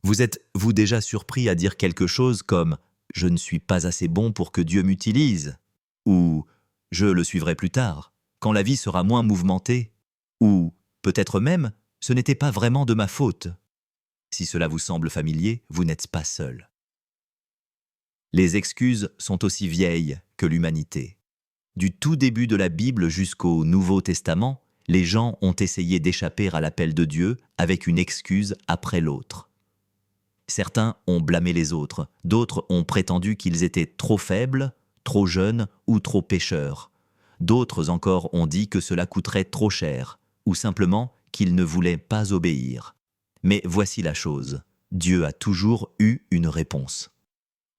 Vous êtes-vous déjà surpris à dire quelque chose comme « Je ne suis pas assez bon pour que Dieu m'utilise » ou « Je le suivrai plus tard, quand la vie sera moins mouvementée » ou peut-être même « Ce n'était pas vraiment de ma faute ». Si cela vous semble familier, vous n'êtes pas seul. Les excuses sont aussi vieilles que l'humanité. Du tout début de la Bible jusqu'au Nouveau Testament, les gens ont essayé d'échapper à l'appel de Dieu avec une excuse après l'autre. Certains ont blâmé les autres, d'autres ont prétendu qu'ils étaient trop faibles, trop jeunes ou trop pécheurs. D'autres encore ont dit que cela coûterait trop cher, ou simplement qu'ils ne voulaient pas obéir. Mais voici la chose, Dieu a toujours eu une réponse.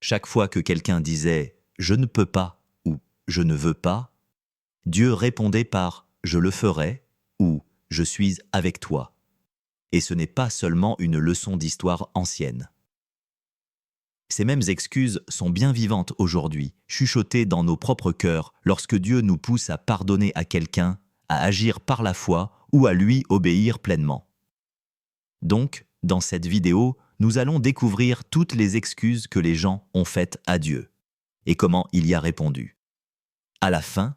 Chaque fois que quelqu'un disait « je ne peux pas » ou « je ne veux pas », Dieu répondait par « je le ferai » ou « je suis avec toi ». Et ce n'est pas seulement une leçon d'histoire ancienne. Ces mêmes excuses sont bien vivantes aujourd'hui, chuchotées dans nos propres cœurs lorsque Dieu nous pousse à pardonner à quelqu'un, à agir par la foi ou à lui obéir pleinement. Donc, dans cette vidéo, nous allons découvrir toutes les excuses que les gens ont faites à Dieu et comment il y a répondu. À la fin,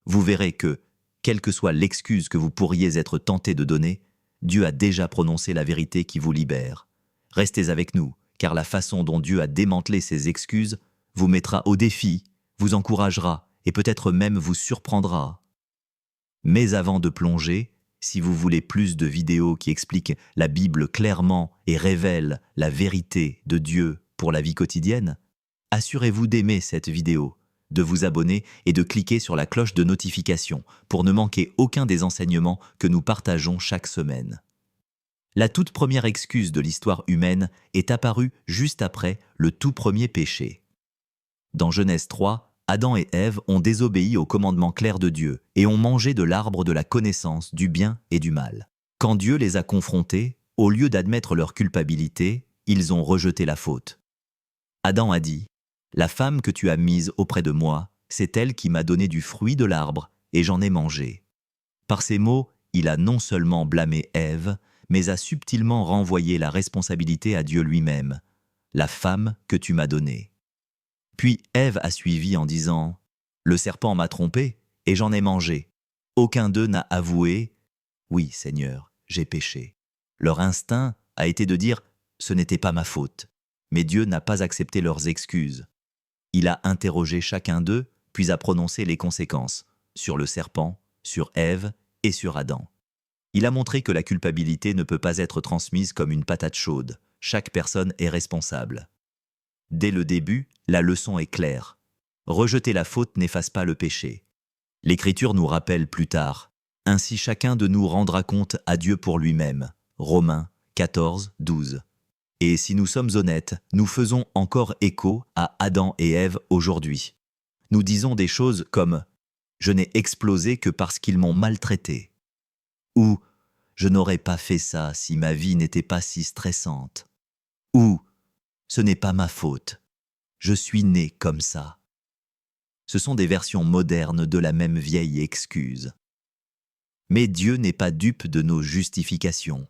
vous verrez que, quelle que soit l'excuse que vous pourriez être tenté de donner, Dieu a déjà prononcé la vérité qui vous libère. Restez avec nous, car la façon dont Dieu a démantelé ces excuses vous mettra au défi, vous encouragera et peut-être même vous surprendra. Mais avant de plonger, si vous voulez plus de vidéos qui expliquent la Bible clairement et révèlent la vérité de Dieu pour la vie quotidienne, assurez-vous d'aimer cette vidéo, de vous abonner et de cliquer sur la cloche de notification pour ne manquer aucun des enseignements que nous partageons chaque semaine. La toute première excuse de l'histoire humaine est apparue juste après le tout premier péché. Dans Genèse 3, Adam et Ève ont désobéi au commandement clair de Dieu et ont mangé de l'arbre de la connaissance du bien et du mal. Quand Dieu les a confrontés, au lieu d'admettre leur culpabilité, ils ont rejeté la faute. Adam a dit « La femme que tu as mise auprès de moi, c'est elle qui m'a donné du fruit de l'arbre, et j'en ai mangé. » Par ces mots, il a non seulement blâmé Ève, mais a subtilement renvoyé la responsabilité à Dieu lui-même. « La femme que tu m'as donnée. » Puis Ève a suivi en disant « Le serpent m'a trompé, et j'en ai mangé. » Aucun d'eux n'a avoué « Oui, Seigneur, j'ai péché. » Leur instinct a été de dire « Ce n'était pas ma faute. » Mais Dieu n'a pas accepté leurs excuses. Il a interrogé chacun d'eux, puis a prononcé les conséquences, sur le serpent, sur Ève et sur Adam. Il a montré que la culpabilité ne peut pas être transmise comme une patate chaude. Chaque personne est responsable. Dès le début, la leçon est claire. Rejeter la faute n'efface pas le péché. L'Écriture nous rappelle plus tard « Ainsi chacun de nous rendra compte à Dieu pour lui-même » Romains 14, 12. Et si nous sommes honnêtes, nous faisons encore écho à Adam et Ève aujourd'hui. Nous disons des choses comme « Je n'ai explosé que parce qu'ils m'ont maltraité » ou « Je n'aurais pas fait ça si ma vie n'était pas si stressante » ou « Ce n'est pas ma faute, je suis né comme ça ». Ce sont des versions modernes de la même vieille excuse. Mais Dieu n'est pas dupe de nos justifications.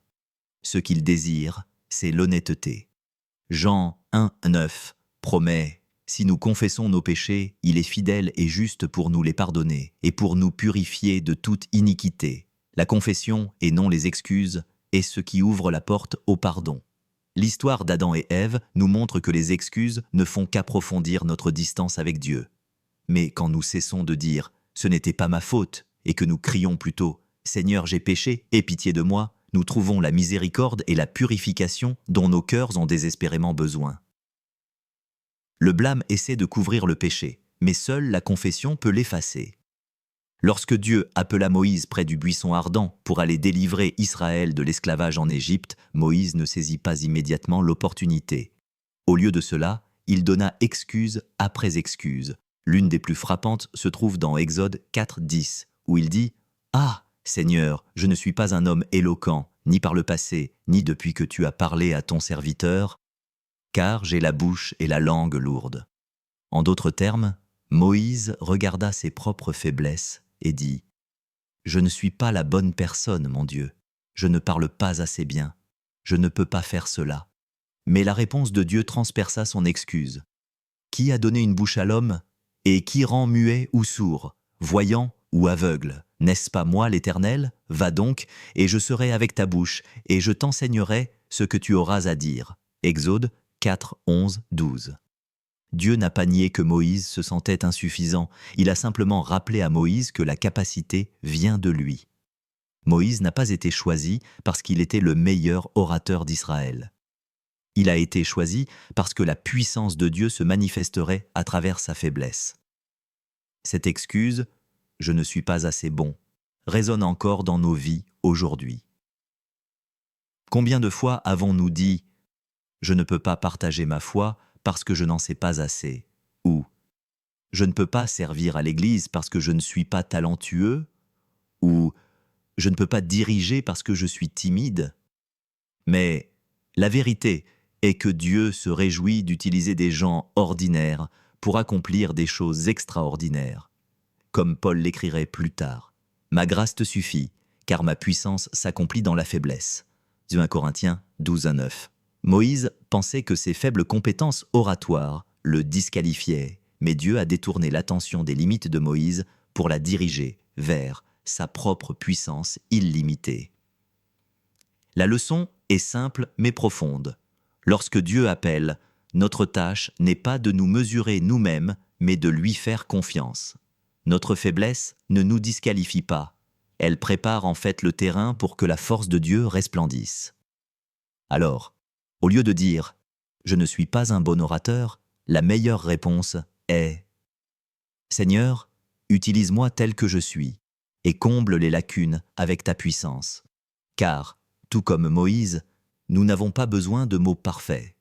Ce qu'il désire, c'est l'honnêteté. Jean 1, 9 promet « Si nous confessons nos péchés, il est fidèle et juste pour nous les pardonner et pour nous purifier de toute iniquité. » La confession, et non les excuses, est ce qui ouvre la porte au pardon. L'histoire d'Adam et Ève nous montre que les excuses ne font qu'approfondir notre distance avec Dieu. Mais quand nous cessons de dire « ce n'était pas ma faute » et que nous crions plutôt « Seigneur, j'ai péché, aie pitié de moi », nous trouvons la miséricorde et la purification dont nos cœurs ont désespérément besoin. Le blâme essaie de couvrir le péché, mais seule la confession peut l'effacer. Lorsque Dieu appela Moïse près du buisson ardent pour aller délivrer Israël de l'esclavage en Égypte, Moïse ne saisit pas immédiatement l'opportunité. Au lieu de cela, il donna excuse après excuse. L'une des plus frappantes se trouve dans Exode 4, 10, où il dit « Ah, Seigneur, je ne suis pas un homme éloquent, ni par le passé, ni depuis que tu as parlé à ton serviteur, car j'ai la bouche et la langue lourdes. » En d'autres termes, Moïse regarda ses propres faiblesses et dit « Je ne suis pas la bonne personne, mon Dieu. Je ne parle pas assez bien. Je ne peux pas faire cela. Mais la réponse de Dieu transperça son excuse. Qui a donné une bouche à l'homme? Et qui rend muet ou sourd, voyant ou aveugle? N'est-ce pas moi, l'Éternel? Va donc, et je serai avec ta bouche, et je t'enseignerai ce que tu auras à dire. Exode 4, 11, 12. Dieu n'a pas nié que Moïse se sentait insuffisant, il a simplement rappelé à Moïse que la capacité vient de lui. Moïse n'a pas été choisi parce qu'il était le meilleur orateur d'Israël. Il a été choisi parce que la puissance de Dieu se manifesterait à travers sa faiblesse. Cette excuse, « je ne suis pas assez bon », résonne encore dans nos vies aujourd'hui. Combien de fois avons-nous dit « je ne peux pas partager ma foi parce que je n'en sais pas assez » ou « je ne peux pas servir à l'Église parce que je ne suis pas talentueux » ou « je ne peux pas diriger parce que je suis timide ». Mais la vérité est que Dieu se réjouit d'utiliser des gens ordinaires pour accomplir des choses extraordinaires. Comme Paul l'écrirait plus tard, « Ma grâce te suffit, car ma puissance s'accomplit dans la faiblesse ». 1 Corinthiens 12 à 9. Moïse pensait que ses faibles compétences oratoires le disqualifiaient, mais Dieu a détourné l'attention des limites de Moïse pour la diriger vers sa propre puissance illimitée. La leçon est simple mais profonde. Lorsque Dieu appelle, notre tâche n'est pas de nous mesurer nous-mêmes, mais de lui faire confiance. Notre faiblesse ne nous disqualifie pas. Elle prépare en fait le terrain pour que la force de Dieu resplendisse. Alors, au lieu de dire « je ne suis pas un bon orateur », la meilleure réponse est « Seigneur, utilise-moi tel que je suis et comble les lacunes avec ta puissance. » Car, tout comme Moïse, nous n'avons pas besoin de mots parfaits.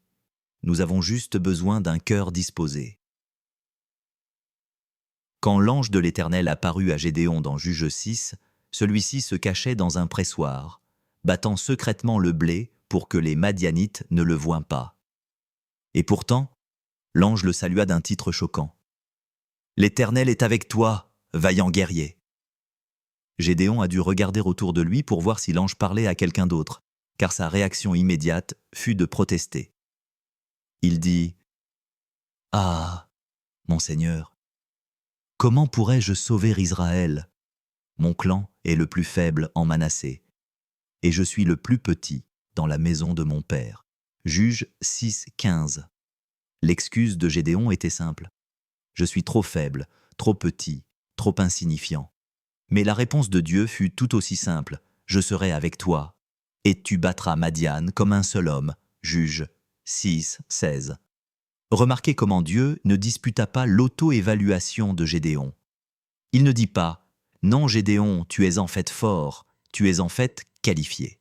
Nous avons juste besoin d'un cœur disposé. Quand l'ange de l'Éternel apparut à Gédéon dans Juge 6, celui-ci se cachait dans un pressoir, battant secrètement le blé pour que les Madianites ne le voient pas. Et pourtant, l'ange le salua d'un titre choquant. « L'Éternel est avec toi, vaillant guerrier !» Gédéon a dû regarder autour de lui pour voir si l'ange parlait à quelqu'un d'autre, car sa réaction immédiate fut de protester. Il dit « Ah, mon Seigneur, comment pourrais-je sauver Israël? Mon clan est le plus faible en Manassé, et je suis le plus petit dans la maison de mon père. » Juge 6, 15. L'excuse de Gédéon était simple. Je suis trop faible, trop petit, trop insignifiant. Mais la réponse de Dieu fut tout aussi simple. Je serai avec toi, et tu battras Madian comme un seul homme. Juge 6, 16. Remarquez comment Dieu ne disputa pas l'auto-évaluation de Gédéon. Il ne dit pas « Non Gédéon, tu es en fait fort, tu es en fait qualifié ».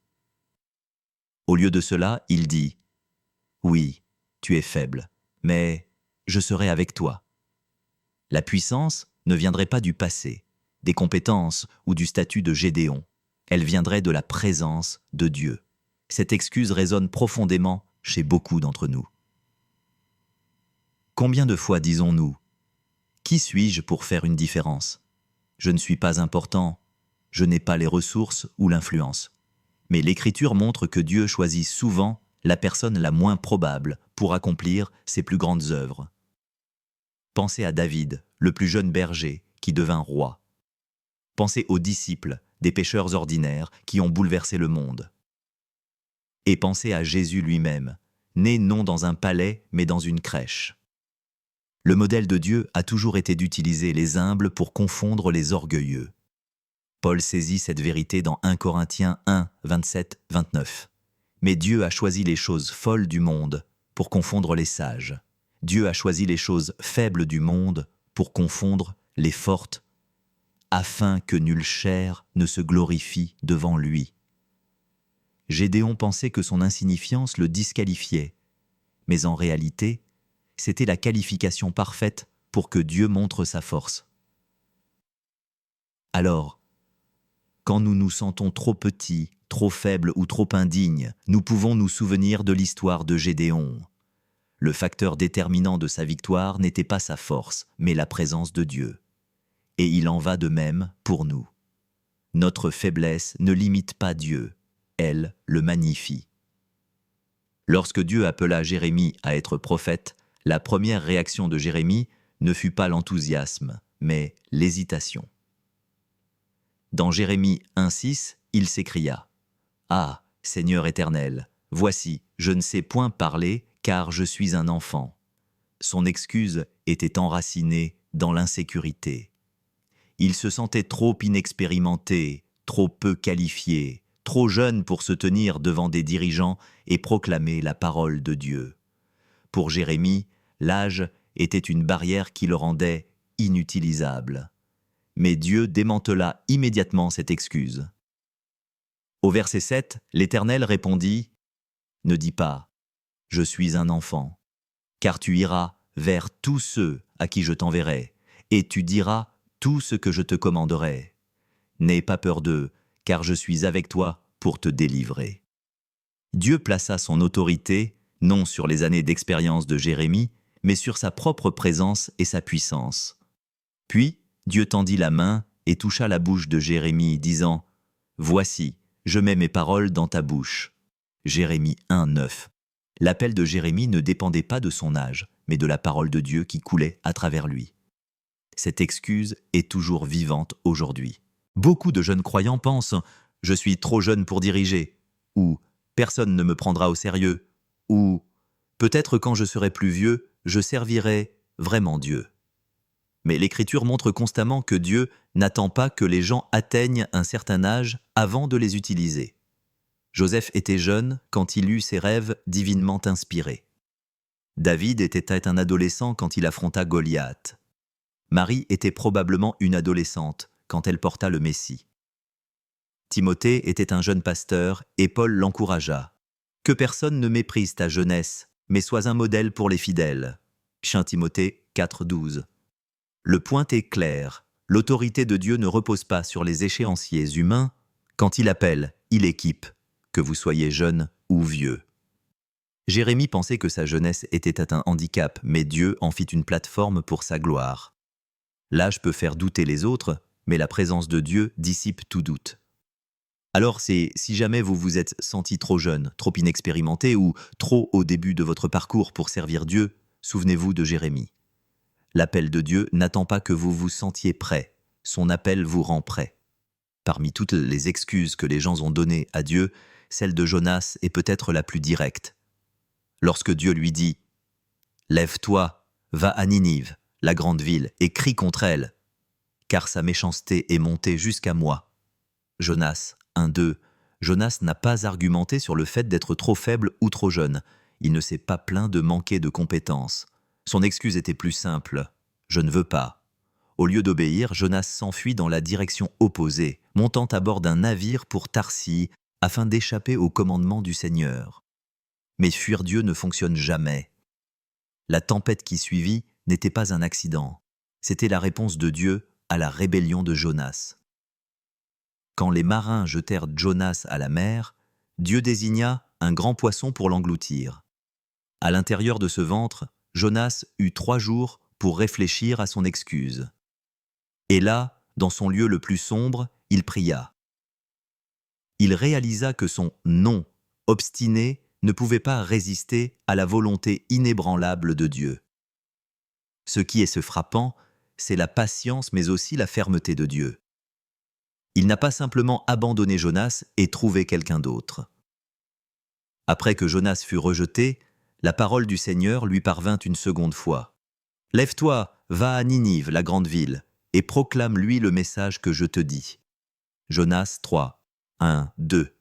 Au lieu de cela, il dit « Oui, tu es faible, mais je serai avec toi ». La puissance ne viendrait pas du passé, des compétences ou du statut de Gédéon. Elle viendrait de la présence de Dieu. Cette excuse résonne profondément chez beaucoup d'entre nous. Combien de fois disons-nous « Qui suis-je pour faire une différence ? Je ne suis pas important, je n'ai pas les ressources ou l'influence. » Mais l'Écriture montre que Dieu choisit souvent la personne la moins probable pour accomplir ses plus grandes œuvres. Pensez à David, le plus jeune berger, qui devint roi. Pensez aux disciples, des pêcheurs ordinaires qui ont bouleversé le monde. Et pensez à Jésus lui-même, né non dans un palais mais dans une crèche. Le modèle de Dieu a toujours été d'utiliser les humbles pour confondre les orgueilleux. Paul saisit cette vérité dans 1 Corinthiens 1, 27, 29. Mais Dieu a choisi les choses folles du monde pour confondre les sages. Dieu a choisi les choses faibles du monde pour confondre les fortes, afin que nulle chair ne se glorifie devant lui. Gédéon pensait que son insignifiance le disqualifiait, mais en réalité, c'était la qualification parfaite pour que Dieu montre sa force. Alors, quand nous nous sentons trop petits, trop faibles ou trop indignes, nous pouvons nous souvenir de l'histoire de Gédéon. Le facteur déterminant de sa victoire n'était pas sa force, mais la présence de Dieu. Et il en va de même pour nous. Notre faiblesse ne limite pas Dieu, elle le magnifie. Lorsque Dieu appela Jérémie à être prophète, la première réaction de Jérémie ne fut pas l'enthousiasme, mais l'hésitation. Dans Jérémie 1,6, il s'écria « Ah, Seigneur éternel, voici, je ne sais point parler, car je suis un enfant. » Son excuse était enracinée dans l'insécurité. Il se sentait trop inexpérimenté, trop peu qualifié, trop jeune pour se tenir devant des dirigeants et proclamer la parole de Dieu. Pour Jérémie, l'âge était une barrière qui le rendait inutilisable. Mais Dieu démantela immédiatement cette excuse. Au verset 7, l'Éternel répondit « Ne dis pas « Je suis un enfant », car tu iras vers tous ceux à qui je t'enverrai, et tu diras tout ce que je te commanderai. N'aie pas peur d'eux, car je suis avec toi pour te délivrer. » Dieu plaça son autorité, non sur les années d'expérience de Jérémie, mais sur sa propre présence et sa puissance. Puis, Dieu tendit la main et toucha la bouche de Jérémie, disant « Voici, je mets mes paroles dans ta bouche. » Jérémie 1,9. L'appel de Jérémie ne dépendait pas de son âge, mais de la parole de Dieu qui coulait à travers lui. Cette excuse est toujours vivante aujourd'hui. Beaucoup de jeunes croyants pensent « Je suis trop jeune pour diriger » ou « Personne ne me prendra au sérieux » ou « Peut-être quand je serai plus vieux, je servirai vraiment Dieu. » Mais l'Écriture montre constamment que Dieu n'attend pas que les gens atteignent un certain âge avant de les utiliser. Joseph était jeune quand il eut ses rêves divinement inspirés. David était un adolescent quand il affronta Goliath. Marie était probablement une adolescente quand elle porta le Messie. Timothée était un jeune pasteur et Paul l'encouragea. Que personne ne méprise ta jeunesse, mais sois un modèle pour les fidèles. 1 Timothée 4,12. Le point est clair, l'autorité de Dieu ne repose pas sur les échéanciers humains. Quand il appelle, il équipe, que vous soyez jeune ou vieux. Jérémie pensait que sa jeunesse était un handicap, mais Dieu en fit une plateforme pour sa gloire. L'âge peut faire douter les autres, mais la présence de Dieu dissipe tout doute. Alors si jamais vous vous êtes senti trop jeune, trop inexpérimenté ou trop au début de votre parcours pour servir Dieu, souvenez-vous de Jérémie. L'appel de Dieu n'attend pas que vous vous sentiez prêt, son appel vous rend prêt. Parmi toutes les excuses que les gens ont données à Dieu, celle de Jonas est peut-être la plus directe. Lorsque Dieu lui dit « Lève-toi, va à Ninive, la grande ville, et crie contre elle, car sa méchanceté est montée jusqu'à moi. » Jonas 1,2. Jonas n'a pas argumenté sur le fait d'être trop faible ou trop jeune. Il ne s'est pas plaint de manquer de compétences. Son excuse était plus simple. « Je ne veux pas. » Au lieu d'obéir, Jonas s'enfuit dans la direction opposée, montant à bord d'un navire pour Tarsis, afin d'échapper au commandement du Seigneur. Mais fuir Dieu ne fonctionne jamais. La tempête qui suivit n'était pas un accident. C'était la réponse de Dieu à la rébellion de Jonas. Quand les marins jetèrent Jonas à la mer, Dieu désigna un grand poisson pour l'engloutir. À l'intérieur de ce ventre, Jonas eut 3 jours pour réfléchir à son excuse. Et là, dans son lieu le plus sombre, il pria. Il réalisa que son « non » obstiné ne pouvait pas résister à la volonté inébranlable de Dieu. Ce qui est frappant, c'est la patience mais aussi la fermeté de Dieu. Il n'a pas simplement abandonné Jonas et trouvé quelqu'un d'autre. Après que Jonas fut rejeté, la parole du Seigneur lui parvint une seconde fois. « Lève-toi, va à Ninive, la grande ville, et proclame-lui le message que je te dis. » Jonas 3, 1, 2.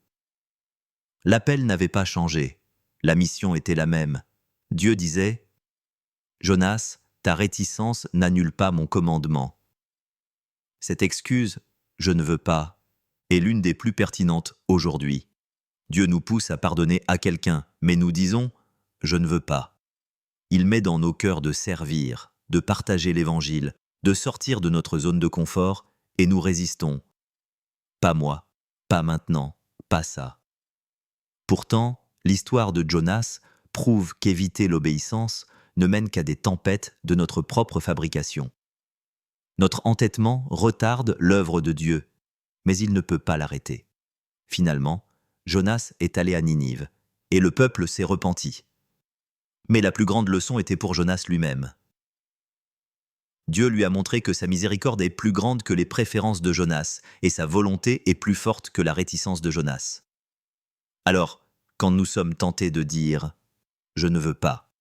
L'appel n'avait pas changé. La mission était la même. Dieu disait « Jonas, ta réticence n'annule pas mon commandement. » Cette excuse « je ne veux pas » est l'une des plus pertinentes aujourd'hui. Dieu nous pousse à pardonner à quelqu'un, mais nous disons « je ne veux pas ». Il met dans nos cœurs de servir, de partager l'Évangile, de sortir de notre zone de confort, et nous résistons. Pas moi, pas maintenant, pas ça. Pourtant, l'histoire de Jonas prouve qu'éviter l'obéissance ne mène qu'à des tempêtes de notre propre fabrication. Notre entêtement retarde l'œuvre de Dieu, mais il ne peut pas l'arrêter. Finalement, Jonas est allé à Ninive, et le peuple s'est repenti. Mais la plus grande leçon était pour Jonas lui-même. Dieu lui a montré que sa miséricorde est plus grande que les préférences de Jonas, et sa volonté est plus forte que la réticence de Jonas. Alors, quand nous sommes tentés de dire « je ne veux pas »,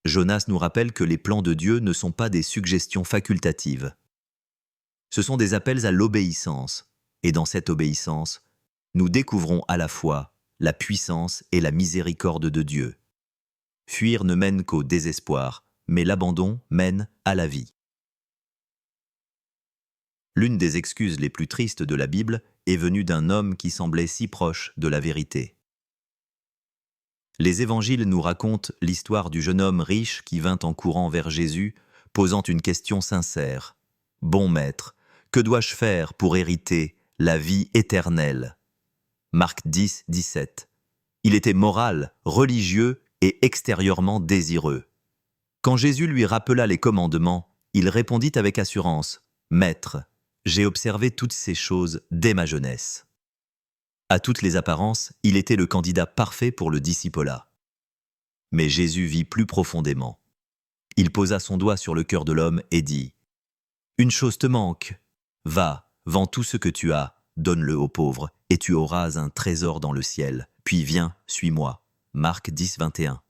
Jonas nous rappelle que les plans de Dieu ne sont pas des suggestions facultatives. Ce sont des appels à l'obéissance, et dans cette obéissance, nous découvrons à la fois la puissance et la miséricorde de Dieu. Fuir ne mène qu'au désespoir, mais l'abandon mène à la vie. L'une des excuses les plus tristes de la Bible est venue d'un homme qui semblait si proche de la vérité. Les évangiles nous racontent l'histoire du jeune homme riche qui vint en courant vers Jésus, posant une question sincère. « Bon maître, que dois-je faire pour hériter la vie éternelle ?» Marc 10, 17. Il était moral, religieux et extérieurement désireux. Quand Jésus lui rappela les commandements, il répondit avec assurance « Maître, j'ai observé toutes ces choses dès ma jeunesse. » À toutes les apparences, il était le candidat parfait pour le discipolat. Mais Jésus vit plus profondément. Il posa son doigt sur le cœur de l'homme et dit « Une chose te manque. Va, vends tout ce que tu as, donne-le aux pauvres, et tu auras un trésor dans le ciel. Puis viens, suis-moi. » Marc 10, 21.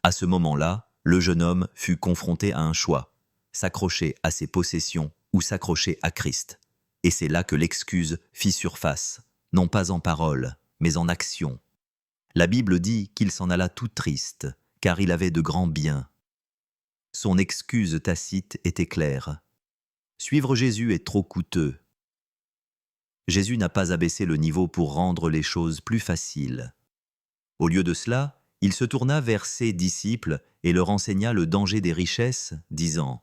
À ce moment-là, le jeune homme fut confronté à un choix, s'accrocher à ses possessions ou s'accrocher à Christ. Et c'est là que l'excuse fit surface, non pas en parole, mais en action. La Bible dit qu'il s'en alla tout triste, car il avait de grands biens. Son excuse tacite était claire. Suivre Jésus est trop coûteux. Jésus n'a pas abaissé le niveau pour rendre les choses plus faciles. Au lieu de cela, il se tourna vers ses disciples et leur enseigna le danger des richesses, disant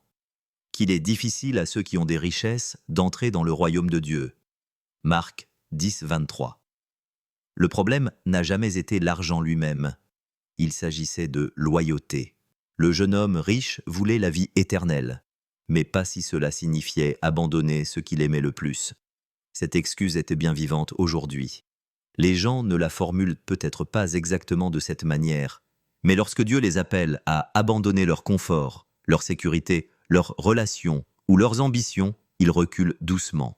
qu'il est difficile à ceux qui ont des richesses d'entrer dans le royaume de Dieu. Marc 10, 23. Le problème n'a jamais été l'argent lui-même. Il s'agissait de loyauté. Le jeune homme riche voulait la vie éternelle, mais pas si cela signifiait abandonner ce qu'il aimait le plus. Cette excuse était bien vivante aujourd'hui. Les gens ne la formulent peut-être pas exactement de cette manière, mais lorsque Dieu les appelle à abandonner leur confort, leur sécurité, leurs relations ou leurs ambitions, ils reculent doucement.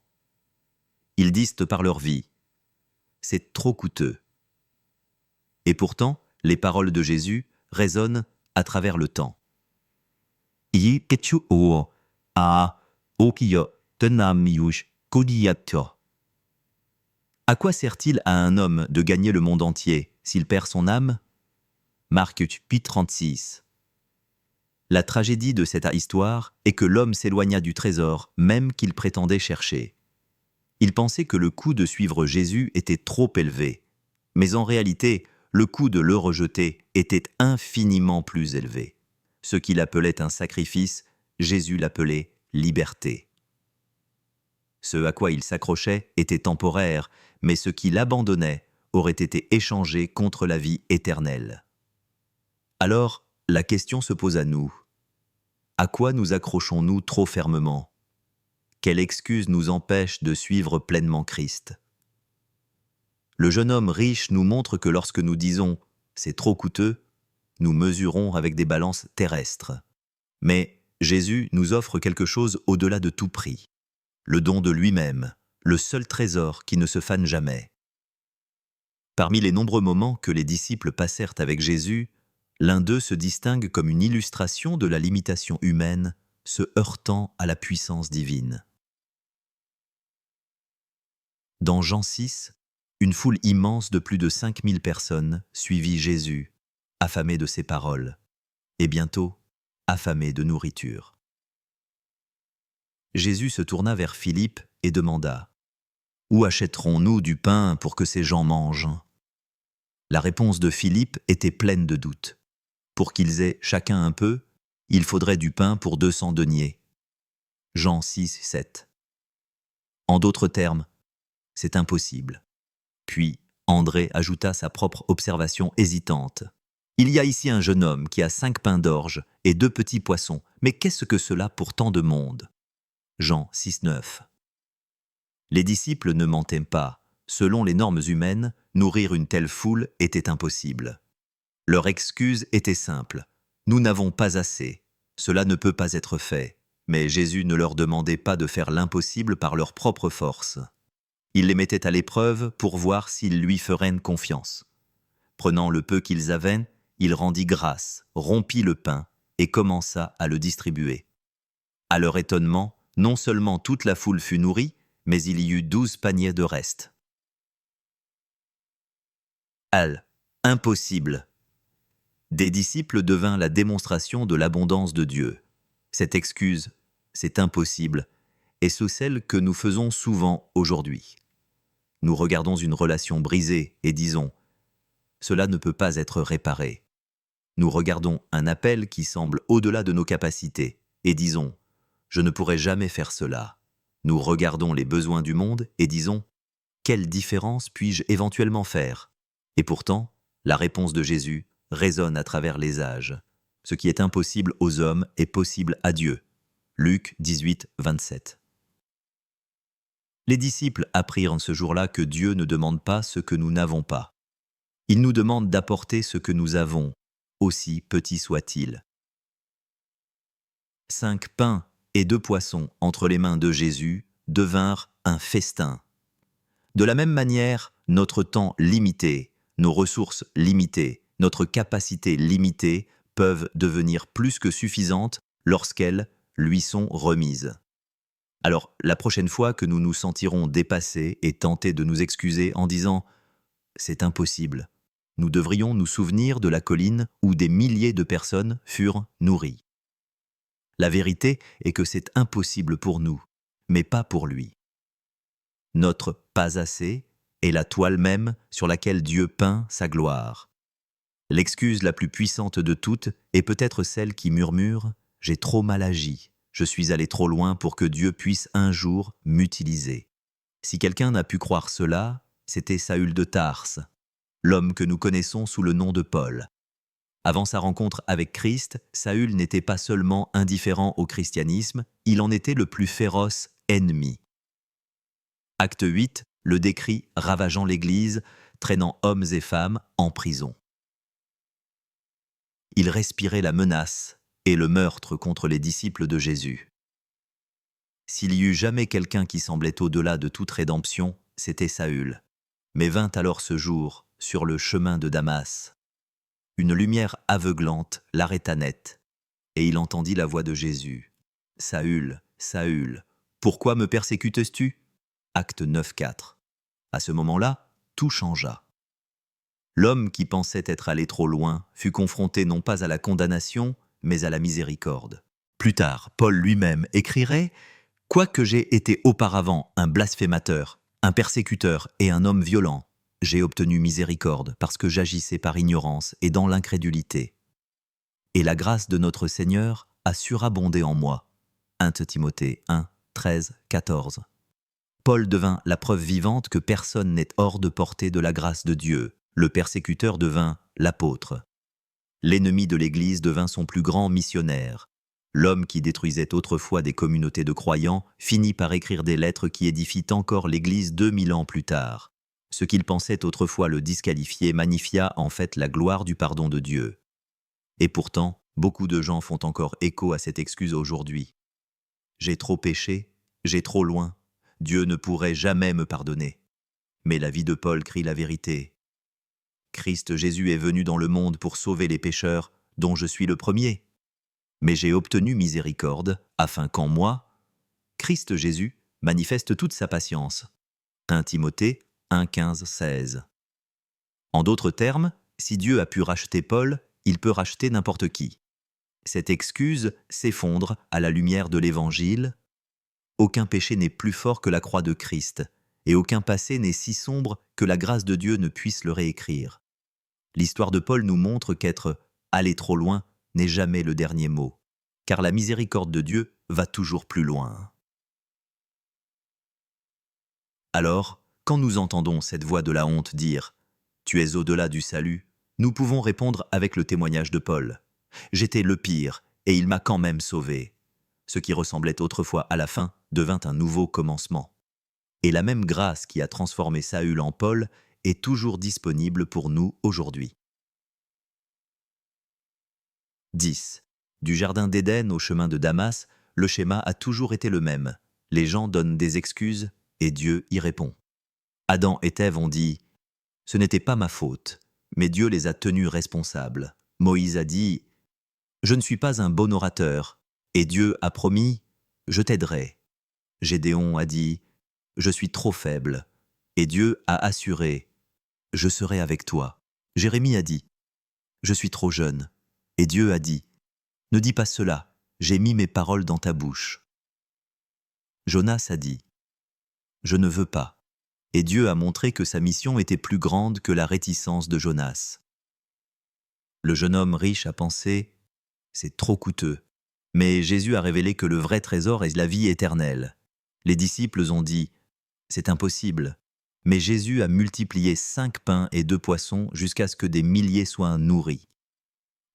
Ils disent par leur vie « c'est trop coûteux ». Et pourtant, les paroles de Jésus résonnent à travers le temps. À quoi sert-il à un homme de gagner le monde entier s'il perd son âme ? Marc 8, 36. La tragédie de cette histoire est que l'homme s'éloigna du trésor même qu'il prétendait chercher. Il pensait que le coût de suivre Jésus était trop élevé, mais en réalité, le coût de le rejeter était infiniment plus élevé. Ce qu'il appelait un sacrifice, Jésus l'appelait liberté. Ce à quoi il s'accrochait était temporaire, mais ce qu'il abandonnait aurait été échangé contre la vie éternelle. Alors, la question se pose à nous. À quoi nous accrochons-nous trop fermement ? Quelle excuse nous empêche de suivre pleinement Christ ? Le jeune homme riche nous montre que lorsque nous disons « c'est trop coûteux », nous mesurons avec des balances terrestres. Mais Jésus nous offre quelque chose au-delà de tout prix. Le don de lui-même, le seul trésor qui ne se fane jamais. Parmi les nombreux moments que les disciples passèrent avec Jésus, l'un d'eux se distingue comme une illustration de la limitation humaine se heurtant à la puissance divine. Dans Jean 6, une foule immense de plus de 5000 personnes suivit Jésus, affamé de ses paroles, et bientôt affamé de nourriture. Jésus se tourna vers Philippe et demanda « Où achèterons-nous du pain pour que ces gens mangent ?» La réponse de Philippe était pleine de doutes. Pour qu'ils aient chacun un peu, il faudrait du pain pour 200 deniers. Jean 6, 7. En d'autres termes, c'est impossible. Puis, André ajouta sa propre observation hésitante. Il y a ici un jeune homme qui a 5 pains d'orge et 2 petits poissons, mais qu'est-ce que cela pour tant de monde ? Jean 6, 9. Les disciples ne mentaient pas, Selon les normes humaines, nourrir une telle foule était impossible. Leur excuse était simple. Nous n'avons pas assez. Cela ne peut pas être fait. Mais Jésus ne leur demandait pas de faire l'impossible par leur propre force. Il les mettait à l'épreuve pour voir s'ils lui feraient confiance. Prenant le peu qu'ils avaient, il rendit grâce, rompit le pain et commença à le distribuer. À leur étonnement, non seulement toute la foule fut nourrie, mais il y eut 12 paniers de reste. Impossible. Des disciples devint la démonstration de l'abondance de Dieu. Cette excuse, c'est impossible, est celle que nous faisons souvent aujourd'hui. Nous regardons une relation brisée et disons « cela ne peut pas être réparé ». Nous regardons un appel qui semble au-delà de nos capacités et disons « je ne pourrai jamais faire cela ». Nous regardons les besoins du monde et disons « quelle différence puis-je éventuellement faire ?» Et pourtant, la réponse de Jésus résonne à travers les âges. Ce qui est impossible aux hommes est possible à Dieu. Luc 18, 27. Les disciples apprirent ce jour-là que Dieu ne demande pas ce que nous n'avons pas. Il nous demande d'apporter ce que nous avons, aussi petit soit-il. 5 pains et 2 poissons entre les mains de Jésus devinrent un festin. De la même manière, notre temps limité, nos ressources limitées, notre capacité limitée peuvent devenir plus que suffisantes lorsqu'elles lui sont remises. Alors, la prochaine fois que nous nous sentirons dépassés et tentés de nous excuser en disant « c'est impossible », nous devrions nous souvenir de la colline où des milliers de personnes furent nourries. La vérité est que c'est impossible pour nous, mais pas pour lui. Notre « pas assez » est la toile même sur laquelle Dieu peint sa gloire. L'excuse la plus puissante de toutes est peut-être celle qui murmure « j'ai trop mal agi, je suis allé trop loin pour que Dieu puisse un jour m'utiliser ». Si quelqu'un n'a pu croire cela, c'était Saül de Tarse, l'homme que nous connaissons sous le nom de Paul. Avant sa rencontre avec Christ, Saül n'était pas seulement indifférent au christianisme, il en était le plus féroce ennemi. Acte 8 le décrit ravageant l'Église, traînant hommes et femmes en prison. Il respirait la menace et le meurtre contre les disciples de Jésus. S'il y eut jamais quelqu'un qui semblait au-delà de toute rédemption, c'était Saül. Mais vint alors ce jour, sur le chemin de Damas. Une lumière aveuglante l'arrêta net, et il entendit la voix de Jésus. « Saül, Saül, pourquoi me persécutes-tu » Acte 9:4. À ce moment-là, tout changea. L'homme qui pensait être allé trop loin fut confronté non pas à la condamnation, mais à la miséricorde. Plus tard, Paul lui-même écrirait « Quoique j'ai été auparavant un blasphémateur, un persécuteur et un homme violent, j'ai obtenu miséricorde parce que j'agissais par ignorance et dans l'incrédulité. Et la grâce de notre Seigneur a surabondé en moi. » 1 Timothée 1, 13, 14. Paul devint la preuve vivante que personne n'est hors de portée de la grâce de Dieu. Le persécuteur devint l'apôtre. L'ennemi de l'Église devint son plus grand missionnaire. L'homme qui détruisait autrefois des communautés de croyants finit par écrire des lettres qui édifient encore l'Église 2000 ans plus tard. Ce qu'il pensait autrefois le disqualifier magnifia en fait la gloire du pardon de Dieu. Et pourtant, beaucoup de gens font encore écho à cette excuse aujourd'hui. J'ai trop péché, j'ai trop loin, Dieu ne pourrait jamais me pardonner. Mais la vie de Paul crie la vérité. Christ Jésus est venu dans le monde pour sauver les pécheurs, dont je suis le premier. Mais j'ai obtenu miséricorde, afin qu'en moi, Christ Jésus manifeste toute sa patience. 1 Timothée 1, 15, 16. En d'autres termes, si Dieu a pu racheter Paul, il peut racheter n'importe qui. Cette excuse s'effondre à la lumière de l'Évangile. Aucun péché n'est plus fort que la croix de Christ, et aucun passé n'est si sombre que la grâce de Dieu ne puisse le réécrire. L'histoire de Paul nous montre qu'être « allé trop loin » n'est jamais le dernier mot, car la miséricorde de Dieu va toujours plus loin. Alors, quand nous entendons cette voix de la honte dire « Tu es au-delà du salut », nous pouvons répondre avec le témoignage de Paul. « J'étais le pire, et il m'a quand même sauvé. » Ce qui ressemblait autrefois à la fin devint un nouveau commencement. Et la même grâce qui a transformé Saül en Paul est toujours disponible pour nous aujourd'hui. 10. Du jardin d'Éden au chemin de Damas, le schéma a toujours été le même. Les gens donnent des excuses et Dieu y répond. Adam et Ève ont dit « Ce n'était pas ma faute », mais Dieu les a tenus responsables. Moïse a dit « Je ne suis pas un bon orateur », et Dieu a promis « Je t'aiderai ». Gédéon a dit « Je suis trop faible », et Dieu a assuré « Je serai avec toi ». Jérémie a dit « Je suis trop jeune », et Dieu a dit « Ne dis pas cela, j'ai mis mes paroles dans ta bouche ». Jonas a dit « Je ne veux pas ». Et Dieu a montré que sa mission était plus grande que la réticence de Jonas. Le jeune homme riche a pensé « C'est trop coûteux ». Mais Jésus a révélé que le vrai trésor est la vie éternelle. Les disciples ont dit « C'est impossible ». Mais Jésus a multiplié 5 pains et 2 poissons jusqu'à ce que des milliers soient nourris.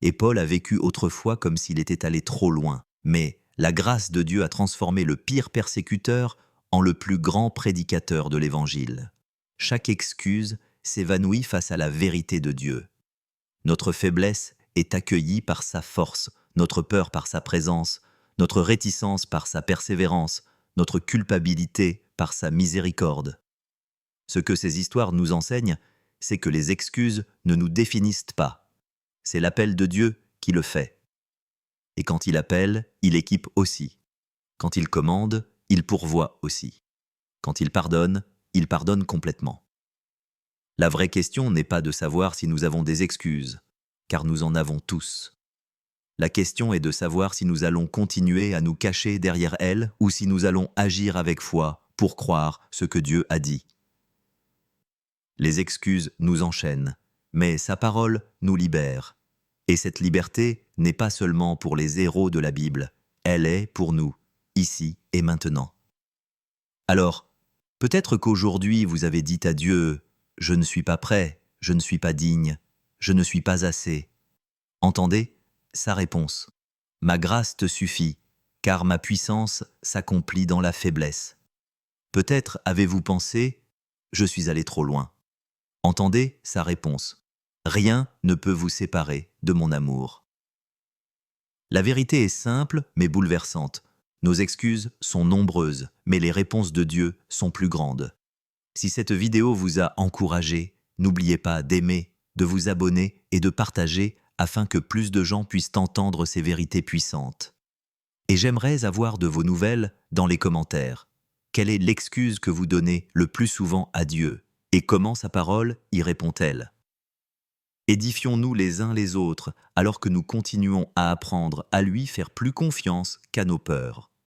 Et Paul a vécu autrefois comme s'il était allé trop loin. Mais la grâce de Dieu a transformé le pire persécuteur en le plus grand prédicateur de l'Évangile. Chaque excuse s'évanouit face à la vérité de Dieu. Notre faiblesse est accueillie par sa force, notre peur par sa présence, notre réticence par sa persévérance, notre culpabilité par sa miséricorde. Ce que ces histoires nous enseignent, c'est que les excuses ne nous définissent pas. C'est l'appel de Dieu qui le fait. Et quand il appelle, il équipe aussi. Quand il commande, il pourvoit aussi. Quand il pardonne complètement. La vraie question n'est pas de savoir si nous avons des excuses, car nous en avons tous. La question est de savoir si nous allons continuer à nous cacher derrière elles ou si nous allons agir avec foi pour croire ce que Dieu a dit. Les excuses nous enchaînent, mais sa parole nous libère. Et cette liberté n'est pas seulement pour les héros de la Bible, elle est pour nous, ici et maintenant. Alors, peut-être qu'aujourd'hui vous avez dit à Dieu « Je ne suis pas prêt, je ne suis pas digne, je ne suis pas assez ». Entendez sa réponse. « Ma grâce te suffit, car ma puissance s'accomplit dans la faiblesse ». Peut-être avez-vous pensé « Je suis allé trop loin ». Entendez sa réponse. « Rien ne peut vous séparer de mon amour ». La vérité est simple mais bouleversante. Nos excuses sont nombreuses, mais les réponses de Dieu sont plus grandes. Si cette vidéo vous a encouragé, n'oubliez pas d'aimer, de vous abonner et de partager afin que plus de gens puissent entendre ces vérités puissantes. Et j'aimerais avoir de vos nouvelles dans les commentaires. Quelle est l'excuse que vous donnez le plus souvent à Dieu et comment sa parole y répond-elle? Édifions-nous les uns les autres alors que nous continuons à apprendre à lui faire plus confiance qu'à nos peurs.